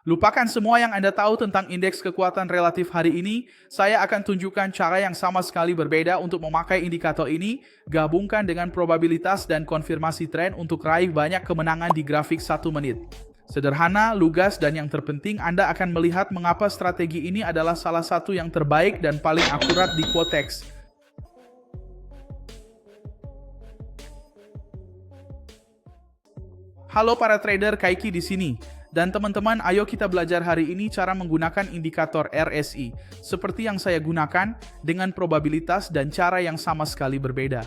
Lupakan semua yang Anda tahu tentang indeks kekuatan relatif hari ini, saya akan tunjukkan cara yang sama sekali berbeda untuk memakai indikator ini, gabungkan dengan probabilitas dan konfirmasi tren untuk raih banyak kemenangan di grafik 1 menit. Sederhana, lugas, dan yang terpenting Anda akan melihat mengapa strategi ini adalah salah satu yang terbaik dan paling akurat di Quotex. Halo para trader, Kaiki di sini. Dan teman-teman, ayo kita belajar hari ini cara menggunakan indikator RSI. Seperti yang saya gunakan, dengan probabilitas dan cara yang sama sekali berbeda.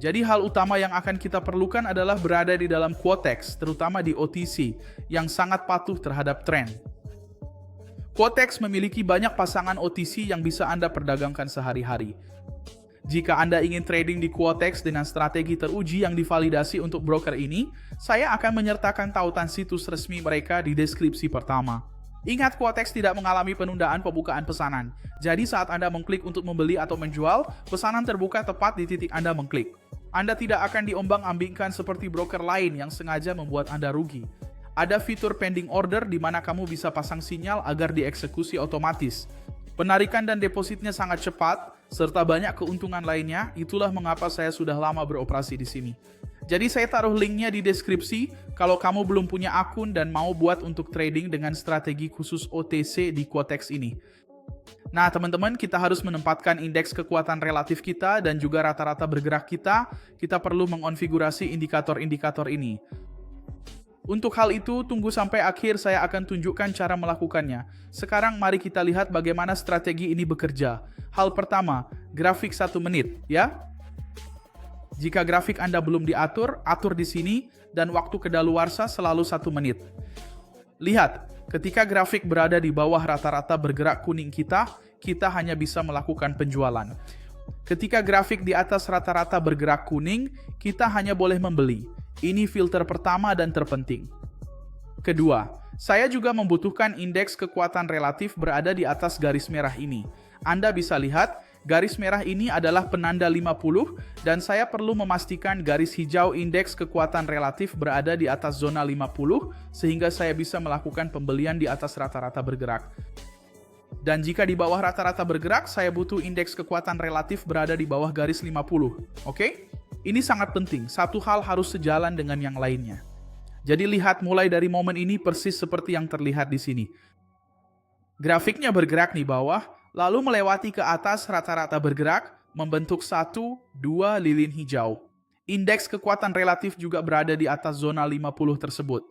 Jadi hal utama yang akan kita perlukan adalah berada di dalam Quotex, terutama di OTC, yang sangat patuh terhadap tren. Quotex memiliki banyak pasangan OTC yang bisa Anda perdagangkan sehari-hari. Jika Anda ingin trading di Quotex dengan strategi teruji yang divalidasi untuk broker ini, saya akan menyertakan tautan situs resmi mereka di deskripsi pertama. Ingat, Quotex tidak mengalami penundaan pembukaan pesanan. Jadi saat Anda mengklik untuk membeli atau menjual, pesanan terbuka tepat di titik Anda mengklik. Anda tidak akan diombang-ambingkan seperti broker lain yang sengaja membuat Anda rugi. Ada fitur pending order di mana kamu bisa pasang sinyal agar dieksekusi otomatis. Penarikan dan depositnya sangat cepat, serta banyak keuntungan lainnya. Itulah mengapa saya sudah lama beroperasi di sini. Jadi saya taruh linknya di deskripsi kalau kamu belum punya akun dan mau buat untuk trading dengan strategi khusus OTC di Quotex ini. Nah teman-teman, kita harus menempatkan indeks kekuatan relatif kita dan juga rata-rata bergerak kita. Kita perlu mengonfigurasi indikator-indikator ini. Untuk hal itu, tunggu sampai akhir, saya akan tunjukkan cara melakukannya. Sekarang mari kita lihat bagaimana strategi ini bekerja. Hal pertama, grafik 1 menit, ya. Jika grafik Anda belum diatur, atur di sini, dan waktu kedaluarsa selalu 1 menit. Lihat, ketika grafik berada di bawah rata-rata bergerak kuning kita hanya bisa melakukan penjualan. Ketika grafik di atas rata-rata bergerak kuning, kita hanya boleh membeli. Ini filter pertama dan terpenting. Kedua, saya juga membutuhkan indeks kekuatan relatif berada di atas garis merah ini. Anda bisa lihat, garis merah ini adalah penanda 50 dan saya perlu memastikan garis hijau indeks kekuatan relatif berada di atas zona 50 sehingga saya bisa melakukan pembelian di atas rata-rata bergerak. Dan jika di bawah rata-rata bergerak, saya butuh indeks kekuatan relatif berada di bawah garis 50. Oke? Ini sangat penting, satu hal harus sejalan dengan yang lainnya. Jadi lihat mulai dari momen ini persis seperti yang terlihat di sini. Grafiknya bergerak di bawah, lalu melewati ke atas rata-rata bergerak, membentuk 1, 2 lilin hijau. Indeks kekuatan relatif juga berada di atas zona 50 tersebut.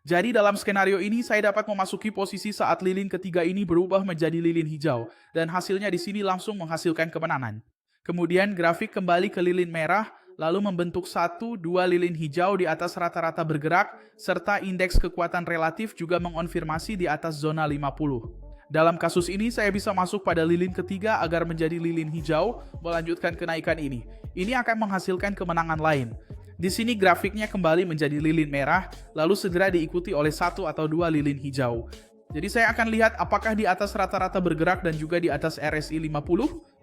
Jadi dalam skenario ini saya dapat memasuki posisi saat lilin ketiga ini berubah menjadi lilin hijau, dan hasilnya di sini langsung menghasilkan kemenangan. Kemudian grafik kembali ke lilin merah, lalu membentuk 1, 2 lilin hijau di atas rata-rata bergerak, serta indeks kekuatan relatif juga mengonfirmasi di atas zona 50. Dalam kasus ini, saya bisa masuk pada lilin ketiga agar menjadi lilin hijau, melanjutkan kenaikan ini. Ini akan menghasilkan kemenangan lain. Di sini grafiknya kembali menjadi lilin merah, lalu segera diikuti oleh 1 atau 2 lilin hijau. Jadi saya akan lihat apakah di atas rata-rata bergerak dan juga di atas RSI 50.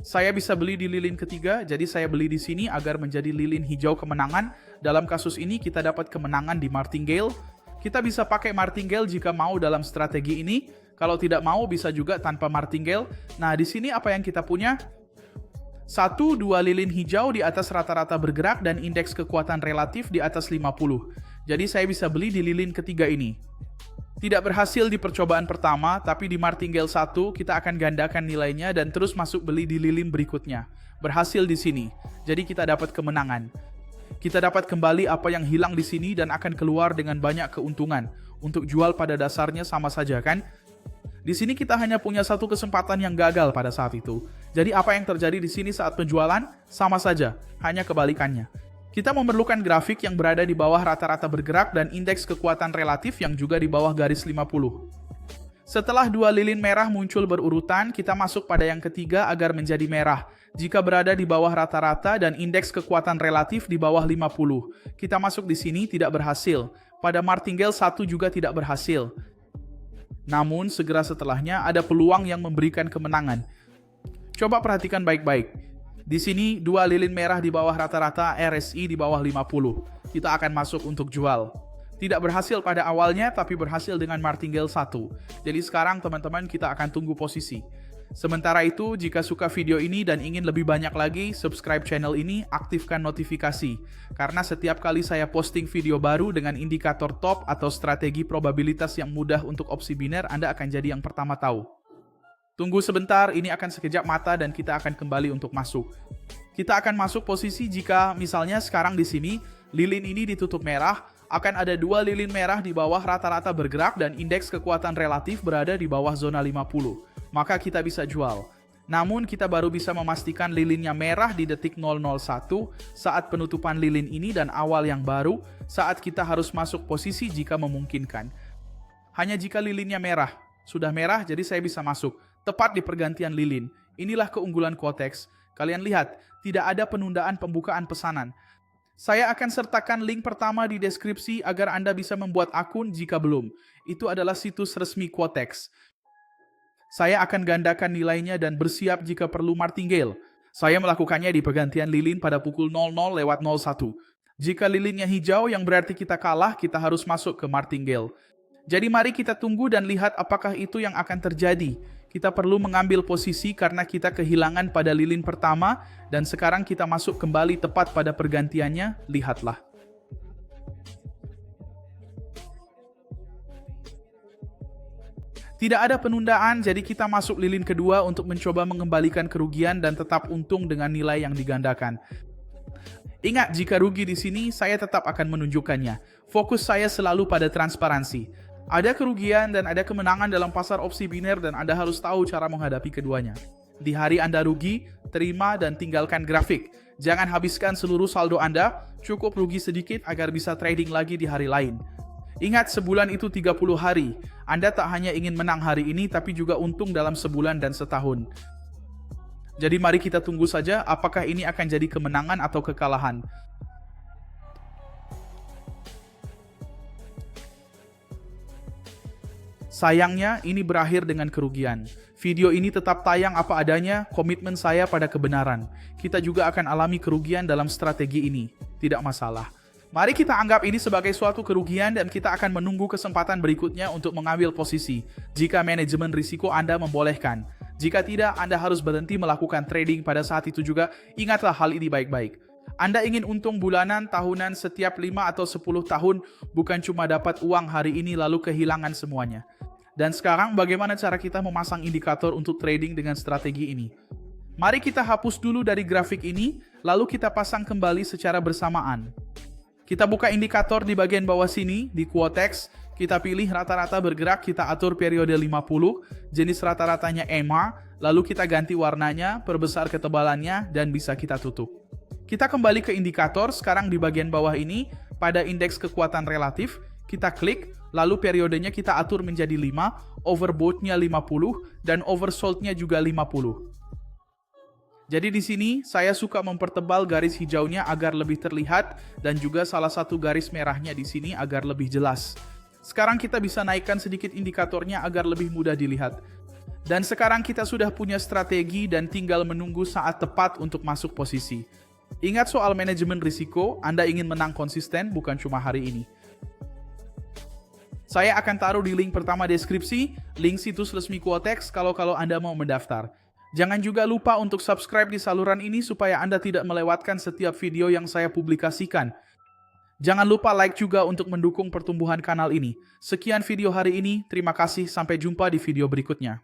Saya bisa beli di lilin ketiga, jadi saya beli di sini agar menjadi lilin hijau kemenangan. Dalam kasus ini kita dapat kemenangan di martingale. Kita bisa pakai martingale jika mau dalam strategi ini. Kalau tidak mau bisa juga tanpa martingale. Nah di sini apa yang kita punya? 1, 2 lilin hijau di atas rata-rata bergerak dan indeks kekuatan relatif di atas 50. Jadi saya bisa beli di lilin ketiga ini. Tidak berhasil di percobaan pertama, tapi di martingale 1 kita akan gandakan nilainya dan terus masuk beli di lilin berikutnya. Berhasil di sini, jadi kita dapat kemenangan. Kita dapat kembali apa yang hilang di sini dan akan keluar dengan banyak keuntungan. Untuk jual pada dasarnya sama saja kan? Di sini kita hanya punya satu kesempatan yang gagal pada saat itu. Jadi apa yang terjadi di sini saat penjualan? Sama saja, hanya kebalikannya. Kita memerlukan grafik yang berada di bawah rata-rata bergerak dan indeks kekuatan relatif yang juga di bawah garis 50. Setelah 2 lilin merah muncul berurutan, kita masuk pada yang ketiga agar menjadi merah. Jika berada di bawah rata-rata dan indeks kekuatan relatif di bawah 50. Kita masuk di sini tidak berhasil. Pada martingale 1 juga tidak berhasil. Namun segera setelahnya ada peluang yang memberikan kemenangan. Coba perhatikan baik-baik. Di sini 2 lilin merah di bawah rata-rata, RSI di bawah 50. Kita akan masuk untuk jual. Tidak berhasil pada awalnya, tapi berhasil dengan martingale 1. Jadi sekarang teman-teman kita akan tunggu posisi. Sementara itu, jika suka video ini dan ingin lebih banyak lagi, subscribe channel ini, aktifkan notifikasi. Karena setiap kali saya posting video baru dengan indikator top atau strategi probabilitas yang mudah untuk opsi biner, Anda akan jadi yang pertama tahu. Tunggu sebentar, ini akan sekejap mata dan kita akan kembali untuk masuk. Kita akan masuk posisi jika misalnya sekarang di sini, lilin ini ditutup merah, akan ada dua lilin merah di bawah rata-rata bergerak dan indeks kekuatan relatif berada di bawah zona 50. Maka kita bisa jual. Namun kita baru bisa memastikan lilinnya merah di detik 001 saat penutupan lilin ini dan awal yang baru saat kita harus masuk posisi jika memungkinkan. Hanya jika lilinnya merah. Sudah merah jadi saya bisa masuk. Tepat di pergantian lilin. Inilah keunggulan Quotex. Kalian lihat, tidak ada penundaan pembukaan pesanan. Saya akan sertakan link pertama di deskripsi agar Anda bisa membuat akun jika belum. Itu adalah situs resmi Quotex. Saya akan gandakan nilainya dan bersiap jika perlu martingale. Saya melakukannya di pergantian lilin pada pukul 00:01. Jika lilinnya hijau yang berarti kita kalah, kita harus masuk ke martingale. Jadi mari kita tunggu dan lihat apakah itu yang akan terjadi. Kita perlu mengambil posisi karena kita kehilangan pada lilin pertama dan sekarang kita masuk kembali tepat pada pergantiannya. Lihatlah. Tidak ada penundaan, jadi kita masuk lilin kedua untuk mencoba mengembalikan kerugian dan tetap untung dengan nilai yang digandakan. Ingat, jika rugi di sini, saya tetap akan menunjukkannya. Fokus saya selalu pada transparansi. Ada kerugian dan ada kemenangan dalam pasar opsi biner dan Anda harus tahu cara menghadapi keduanya. Di hari Anda rugi, terima dan tinggalkan grafik. Jangan habiskan seluruh saldo Anda, cukup rugi sedikit agar bisa trading lagi di hari lain. Ingat, sebulan itu 30 hari. Anda tak hanya ingin menang hari ini, tapi juga untung dalam sebulan dan setahun. Jadi mari kita tunggu saja apakah ini akan jadi kemenangan atau kekalahan. Sayangnya, ini berakhir dengan kerugian. Video ini tetap tayang apa adanya, komitmen saya pada kebenaran. Kita juga akan alami kerugian dalam strategi ini. Tidak masalah. Mari kita anggap ini sebagai suatu kerugian dan kita akan menunggu kesempatan berikutnya untuk mengambil posisi jika manajemen risiko Anda membolehkan. Jika tidak, Anda harus berhenti melakukan trading pada saat itu juga. Ingatlah hal ini baik-baik. Anda ingin untung bulanan, tahunan, setiap 5 atau 10 tahun, bukan cuma dapat uang hari ini lalu kehilangan semuanya. Dan sekarang bagaimana cara kita memasang indikator untuk trading dengan strategi ini? Mari kita hapus dulu dari grafik ini, lalu kita pasang kembali secara bersamaan. Kita buka indikator di bagian bawah sini, di Quotex. Kita pilih rata-rata bergerak, kita atur periode 50, jenis rata-ratanya EMA, lalu kita ganti warnanya, perbesar ketebalannya, dan bisa kita tutup. Kita kembali ke indikator, sekarang di bagian bawah ini, pada indeks kekuatan relatif, kita klik, lalu periodenya kita atur menjadi 5, overbought-nya 50, dan oversold-nya juga 50. Jadi di sini saya suka mempertebal garis hijaunya agar lebih terlihat dan juga salah satu garis merahnya di sini agar lebih jelas. Sekarang kita bisa naikkan sedikit indikatornya agar lebih mudah dilihat. Dan sekarang kita sudah punya strategi dan tinggal menunggu saat tepat untuk masuk posisi. Ingat soal manajemen risiko, Anda ingin menang konsisten bukan cuma hari ini. Saya akan taruh di link pertama deskripsi, link situs resmi Quotex kalau Anda mau mendaftar. Jangan juga lupa untuk subscribe di saluran ini supaya Anda tidak melewatkan setiap video yang saya publikasikan. Jangan lupa like juga untuk mendukung pertumbuhan kanal ini. Sekian video hari ini, terima kasih, sampai jumpa di video berikutnya.